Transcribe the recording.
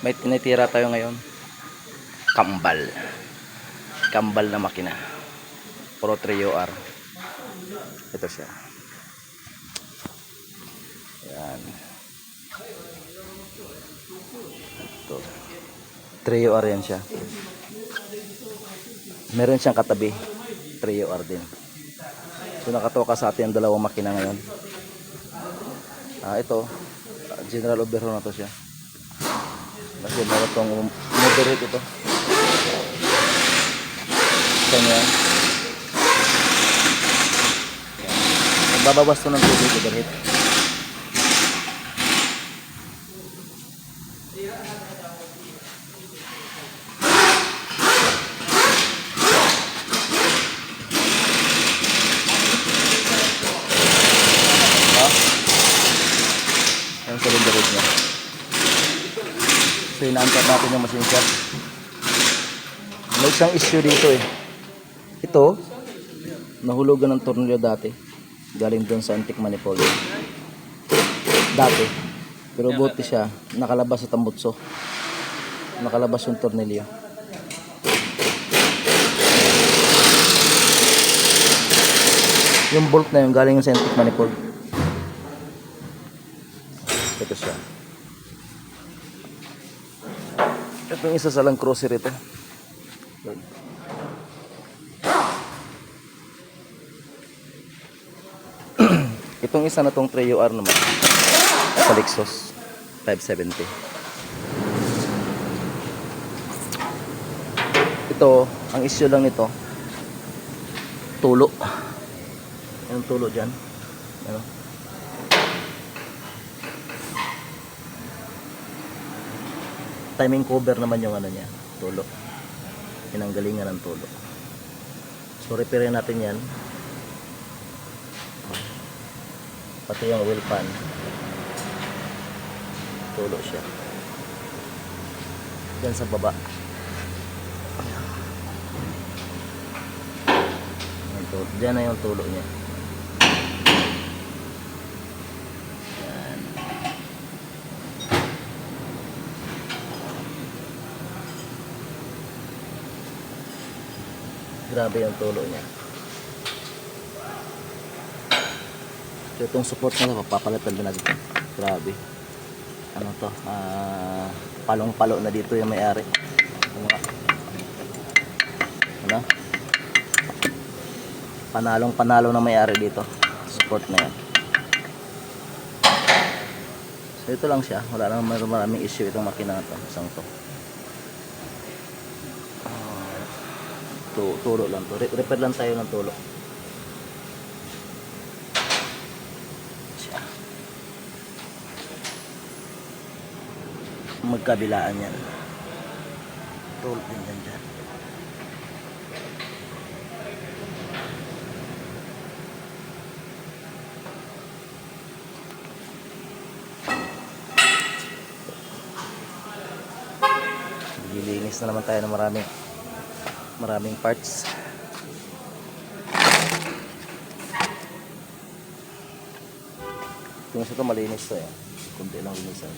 May tinitira tayo ngayon. Kambal. Kambal na makina. Pro 3UR. Ito siya. Yan. Ito. 3UR yan siya. Meron siyang katabi. 3UR din. So nakatoka sa atin ang dalawang makina ngayon. Ito. General overhaul na to siya. Kasi meron itong moderate ito. Kanya yan. Nagbabawas ito ng tubig overheat. Yung cylinder head niya. So inaangkat natin yung machine shop. May isang issue dito eh. Ito, nahulugan ng tornilyo dati. Galing doon sa antique manifold. Dati. Pero buti siya, nakalabas sa tambutso. Nakalabas yung tornilyo. Yung bolt na yun, galing sa antique manifold. Ito siya. Ito yung isa sa Land Cruiser ito. Itong isa na tong 3UR naman sa Lexus 570. Ito, ang issue lang nito, tulo. Yung tulo dyan. Ano? Timing cover naman yung ano niya, tulo. Pinanggalingan ng tulo. So repairin natin yan. Pati yung wheel pan, tulo siya dyan sa baba. Dyan na yung tulo niya. Yan. Grabe yung tulo niya. So itong support na ito, papalitan din natin. Grabe. Ano to? Palong-palo na dito yung may-ari. Ano? Panalong-panalo na may-ari dito. Support na yan. So ito lang siya. Wala nang maraming issue itong makina na to. Isang to. Tulo lang to. Repair lang tayo ng tulo. Magkabilaan yan. Tulo din yan dyan. Gilinis na naman tayo ng maraming parts. Yung ito malinis to eh. Kunti lang linisan.